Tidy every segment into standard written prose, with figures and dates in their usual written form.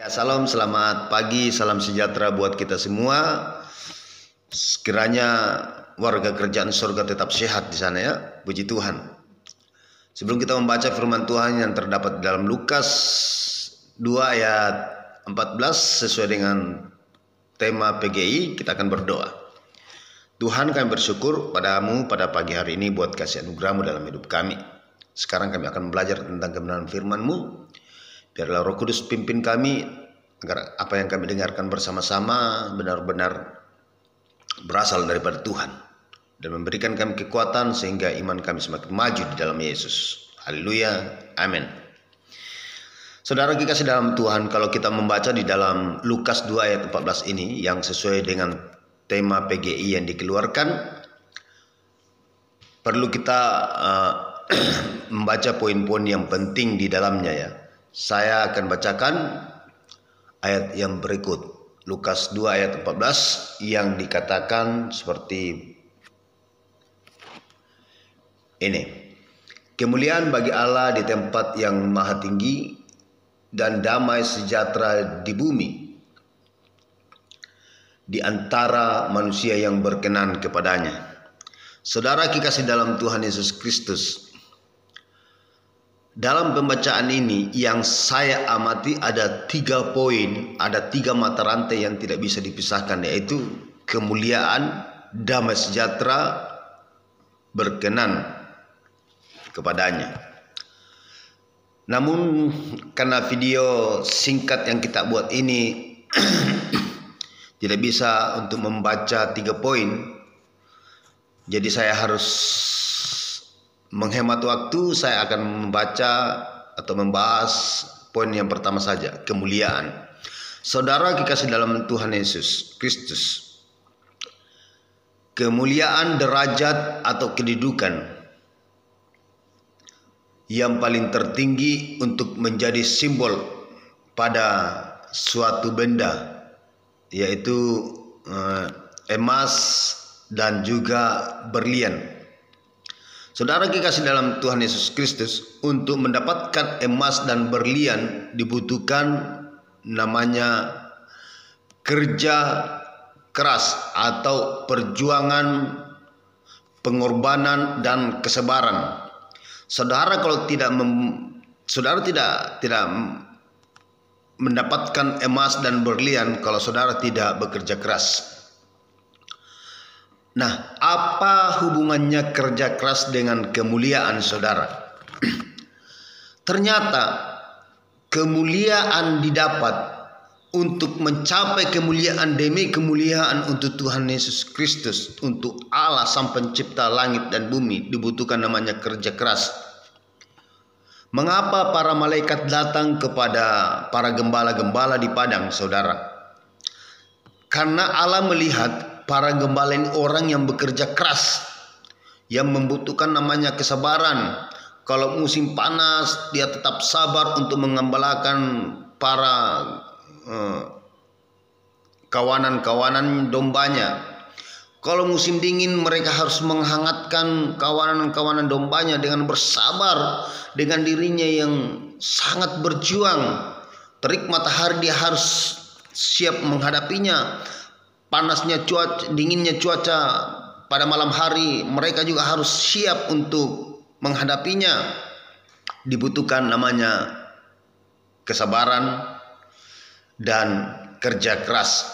Ya, salam, selamat pagi, salam sejahtera buat kita semua. Sekiranya warga kerajaan surga tetap sehat di sana ya, puji Tuhan. Sebelum kita membaca firman Tuhan yang terdapat dalam Lukas 2 ayat 14 sesuai dengan tema PGI, kita akan berdoa. Tuhan, kami bersyukur padamu pada pagi hari ini buat kasih anugerah-Mu dalam hidup kami. Sekarang kami akan belajar tentang kebenaran firman-Mu. Biarlah Roh Kudus pimpin kami agar apa yang kami dengarkan bersama-sama benar-benar berasal daripada Tuhan dan memberikan kami kekuatan sehingga iman kami semakin maju di dalam Yesus. Haleluya, amin. Saudara kekasih dalam Tuhan, kalau kita membaca di dalam Lukas 2 ayat 14 ini yang sesuai dengan tema PGI yang dikeluarkan, perlu kita membaca poin-poin yang penting di dalamnya ya. Saya akan bacakan ayat yang berikut. Lukas 2 ayat 14 yang dikatakan seperti ini. Kemuliaan bagi Allah di tempat yang maha tinggi dan damai sejahtera di bumi di antara manusia yang berkenan kepadanya. Saudara kekasih dalam Tuhan Yesus Kristus, dalam pembacaan ini yang saya amati ada 3 poin, ada 3 mata rantai yang tidak bisa dipisahkan, yaitu kemuliaan, damai sejahtera, berkenan kepadanya. Namun karena video singkat yang kita buat ini tidak bisa untuk membaca 3 poin, jadi saya harus menghemat waktu. Saya akan membaca atau membahas poin yang pertama saja, kemuliaan. Saudara kekasih dalam Tuhan Yesus Kristus, kemuliaan derajat atau kedudukan yang paling tertinggi untuk menjadi simbol pada suatu benda, yaitu emas dan juga berlian. Saudara kekasih dalam Tuhan Yesus Kristus, untuk mendapatkan emas dan berlian dibutuhkan namanya kerja keras atau perjuangan, pengorbanan dan kesabaran. Saudara kalau saudara tidak mendapatkan emas dan berlian kalau saudara tidak bekerja keras. Nah, apa hubungannya kerja keras dengan kemuliaan, saudara? Ternyata kemuliaan didapat untuk mencapai kemuliaan demi kemuliaan untuk Tuhan Yesus Kristus, untuk Allah Sang Pencipta langit dan bumi, dibutuhkan namanya kerja keras. Mengapa para malaikat datang kepada para gembala-gembala di padang, saudara? Karena Allah melihat para gembala ini orang yang bekerja keras, yang membutuhkan namanya kesabaran. Kalau musim panas, dia tetap sabar untuk mengembalakan para kawanan-kawanan dombanya. Kalau musim dingin, mereka harus menghangatkan kawanan-kawanan dombanya dengan bersabar, dengan dirinya yang sangat berjuang. Terik matahari dia harus siap menghadapinya. Panasnya cuaca, dinginnya cuaca pada malam hari, mereka juga harus siap untuk menghadapinya. Dibutuhkan namanya kesabaran dan kerja keras.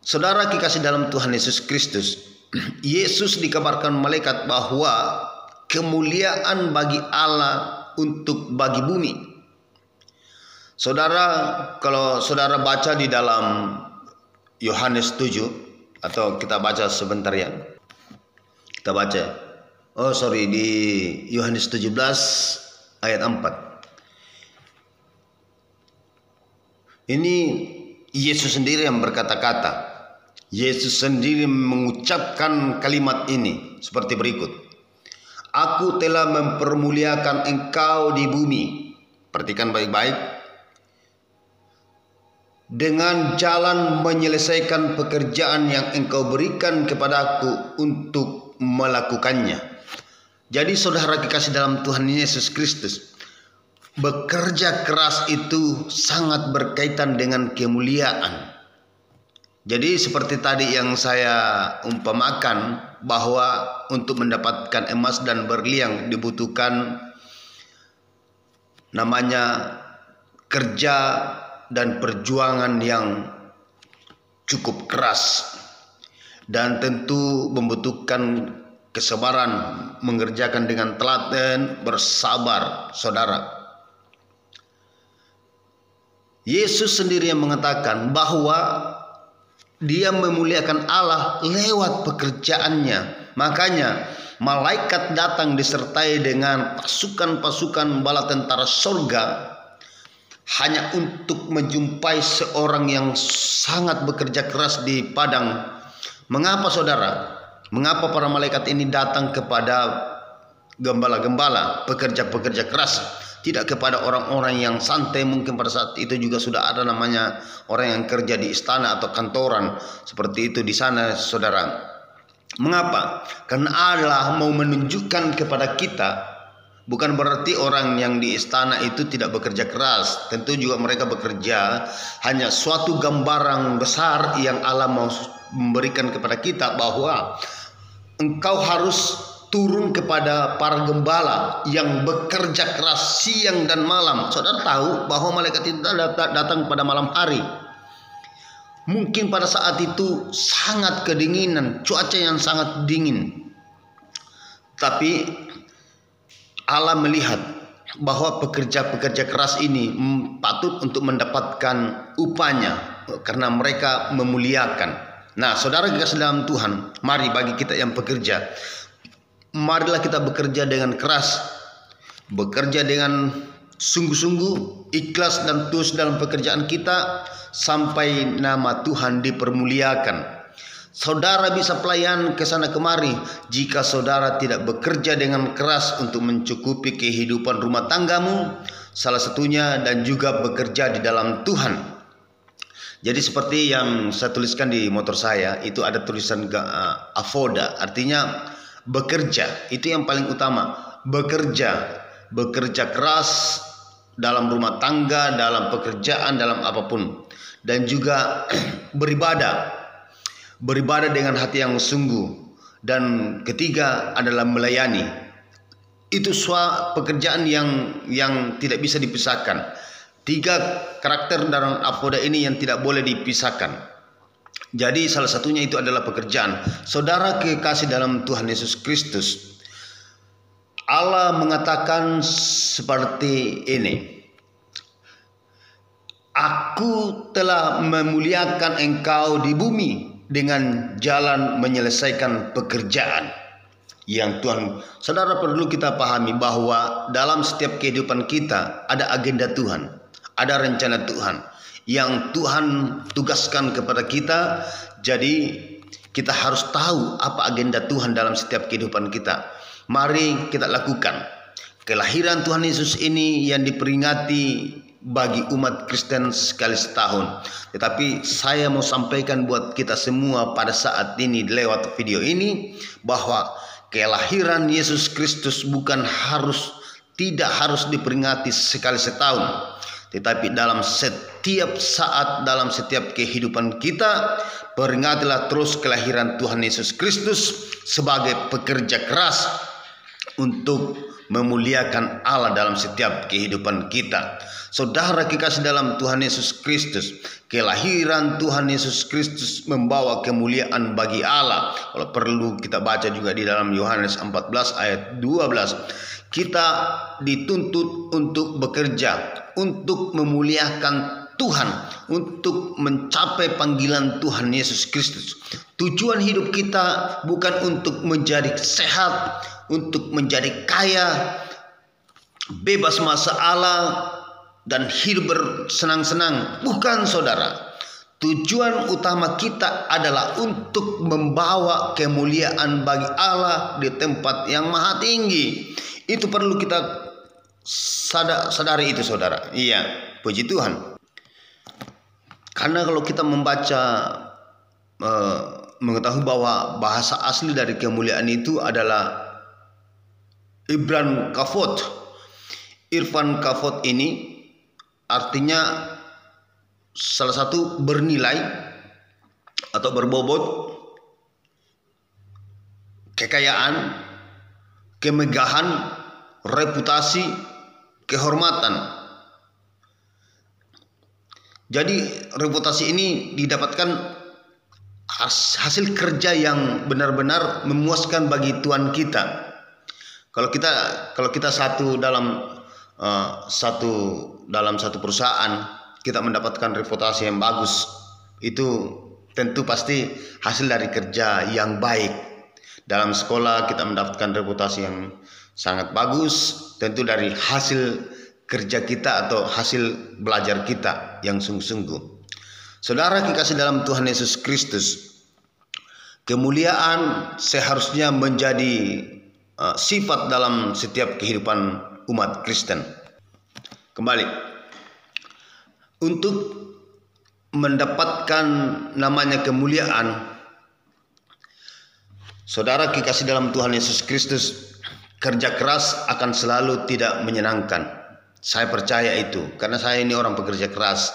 Saudara kekasih dalam Tuhan Yesus Kristus, Yesus dikabarkan malaikat bahwa kemuliaan bagi Allah untuk bagi bumi. Saudara, kalau saudara baca di dalam Yohanes 7, atau kita baca sebentar ya. Kita baca. Di Yohanes 17 ayat 4. Ini Yesus sendiri yang berkata-kata. Yesus sendiri mengucapkan kalimat ini seperti berikut. Aku telah mempermuliakan engkau di bumi. Perhatikan baik-baik. Dengan jalan menyelesaikan pekerjaan yang engkau berikan kepadaku untuk melakukannya. Jadi saudara kekasih dalam Tuhan Yesus Kristus, bekerja keras itu sangat berkaitan dengan kemuliaan. Jadi seperti tadi yang saya umpamakan, bahwa untuk mendapatkan emas dan berlian dibutuhkan namanya kerja dan perjuangan yang cukup keras, dan tentu membutuhkan kesabaran, mengerjakan dengan telaten, bersabar, saudara. Yesus sendiri yang mengatakan bahwa Dia memuliakan Allah lewat pekerjaannya. Makanya malaikat datang disertai dengan pasukan-pasukan bala tentara sorga hanya untuk menjumpai seorang yang sangat bekerja keras di padang. Mengapa saudara? Mengapa para malaikat ini datang kepada gembala-gembala, pekerja-pekerja keras, tidak kepada orang-orang yang santai? Mungkin pada saat itu juga sudah ada namanya orang yang kerja di istana atau kantoran seperti itu di sana, saudara. Mengapa? Karena Allah mau menunjukkan kepada kita, bukan berarti orang yang di istana itu tidak bekerja keras. Tentu juga mereka bekerja. Hanya suatu gambaran besar yang Allah mau memberikan kepada kita, bahwa engkau harus turun kepada para gembala yang bekerja keras siang dan malam. Saudara tahu bahwa malaikat itu datang pada malam hari. Mungkin pada saat itu sangat kedinginan, cuaca yang sangat dingin. Tapi Allah melihat bahwa pekerja-pekerja keras ini patut untuk mendapatkan upahnya karena mereka memuliakan. Nah, saudara kekasih dalam Tuhan, mari bagi kita yang bekerja, marilah kita bekerja dengan keras, bekerja dengan sungguh-sungguh, ikhlas dan tulus dalam pekerjaan kita, sampai nama Tuhan dipermuliakan. Saudara bisa pelayan ke sana kemari jika saudara tidak bekerja dengan keras untuk mencukupi kehidupan rumah tanggamu, salah satunya, dan juga bekerja di dalam Tuhan. Jadi seperti yang saya tuliskan di motor saya, itu ada tulisan avoda, artinya bekerja. Itu yang paling utama, bekerja keras dalam rumah tangga, dalam pekerjaan, dalam apapun. Dan juga beribadah dengan hati yang sungguh. Dan ketiga adalah melayani. Itu pekerjaan yang tidak bisa dipisahkan. 3 karakter dalam avoda ini yang tidak boleh dipisahkan. Jadi salah satunya itu adalah pekerjaan. Saudara kekasih dalam Tuhan Yesus Kristus, Allah mengatakan seperti ini, Aku telah memuliakan engkau di bumi dengan jalan menyelesaikan pekerjaan yang Tuhan. Saudara, perlu kita pahami bahwa dalam setiap kehidupan kita ada agenda Tuhan, ada rencana Tuhan yang Tuhan tugaskan kepada kita. Jadi kita harus tahu apa agenda Tuhan dalam setiap kehidupan kita. Mari kita lakukan. Kelahiran Tuhan Yesus ini yang diperingati bagi umat Kristen sekali setahun. Tetapi saya mau sampaikan buat kita semua pada saat ini lewat video ini, bahwa kelahiran Yesus Kristus tidak harus diperingati sekali setahun, tetapi dalam setiap saat, dalam setiap kehidupan kita, peringatilah terus kelahiran Tuhan Yesus Kristus sebagai pekerja keras untuk memuliakan Allah dalam setiap kehidupan kita. Saudara kekasih dalam Tuhan Yesus Kristus, kelahiran Tuhan Yesus Kristus membawa kemuliaan bagi Allah. Kalau perlu kita baca juga di dalam Yohanes 14 ayat 12. Kita dituntut untuk bekerja, untuk memuliakan Tuhan, untuk mencapai panggilan Tuhan Yesus Kristus. Tujuan hidup kita bukan untuk menjadi sehat, untuk menjadi kaya, bebas masalah, dan hidup bersenang-senang. Bukan, saudara. Tujuan utama kita adalah untuk membawa kemuliaan bagi Allah di tempat yang maha tinggi. Itu perlu kita sadari itu, saudara. Iya, puji Tuhan. Karena kalau kita membaca, mengetahui bahwa bahasa asli dari kemuliaan itu adalah Ibran Kavod. Irfan Kafot ini artinya salah satu bernilai atau berbobot kekayaan, kemegahan, reputasi, kehormatan. Jadi reputasi ini didapatkan hasil kerja yang benar-benar memuaskan bagi Tuhan kita. Kalau kita satu dalam satu perusahaan, kita mendapatkan reputasi yang bagus, itu tentu pasti hasil dari kerja yang baik. Dalam sekolah kita mendapatkan reputasi yang sangat bagus, tentu dari hasil kerja kita atau hasil belajar kita yang sungguh-sungguh. Saudara kekasih dalam Tuhan Yesus Kristus, kemuliaan seharusnya menjadi sifat dalam setiap kehidupan umat Kristen. Kembali, untuk mendapatkan namanya kemuliaan, saudara kekasih dalam Tuhan Yesus Kristus, kerja keras akan selalu tidak menyenangkan. Saya percaya itu, karena saya ini orang pekerja keras.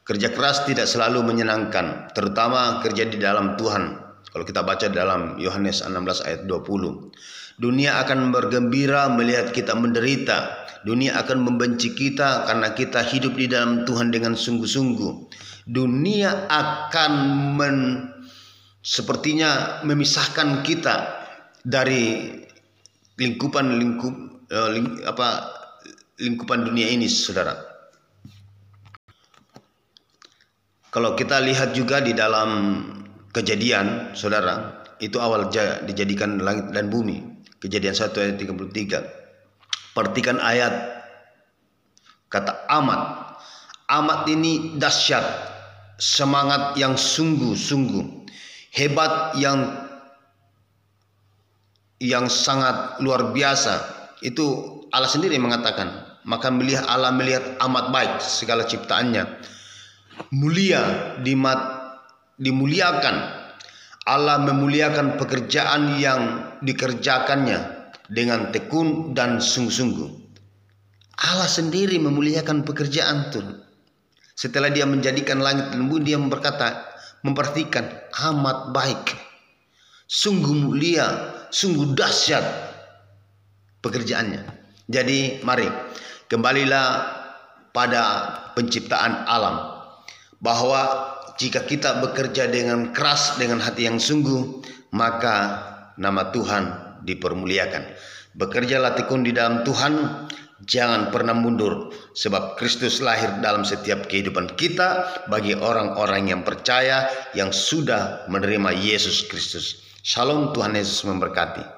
Kerja keras tidak selalu menyenangkan, terutama kerja di dalam Tuhan. Kalau kita baca dalam Yohanes 16 ayat 20. Dunia akan bergembira melihat kita menderita. Dunia akan membenci kita karena kita hidup di dalam Tuhan dengan sungguh-sungguh. Dunia akan sepertinya memisahkan kita dari lingkupan dunia ini, saudara. Kalau kita lihat juga di dalam Kejadian, saudara, itu awal dijadikan langit dan bumi. Kejadian 1 ayat 33. Perhatikan ayat kata amat. Amat ini dahsyat, semangat yang sungguh-sungguh, hebat yang sangat luar biasa. Itu Allah sendiri mengatakan, maka Allah melihat amat baik segala ciptaannya, mulia, dimuliakan. Allah memuliakan pekerjaan yang dikerjakannya dengan tekun dan sungguh-sungguh. Allah sendiri memuliakan pekerjaan itu. Setelah dia menjadikan langit dan bumi, dia memperhatikan amat baik, sungguh mulia, sungguh dahsyat pekerjaannya. Jadi mari kembalilah pada penciptaan alam, bahwa jika kita bekerja dengan keras, dengan hati yang sungguh, maka nama Tuhan dipermuliakan. Bekerjalah tekun di dalam Tuhan, jangan pernah mundur, sebab Kristus lahir dalam setiap kehidupan kita bagi orang-orang yang percaya, yang sudah menerima Yesus Kristus. Shalom, Tuhan Yesus memberkati.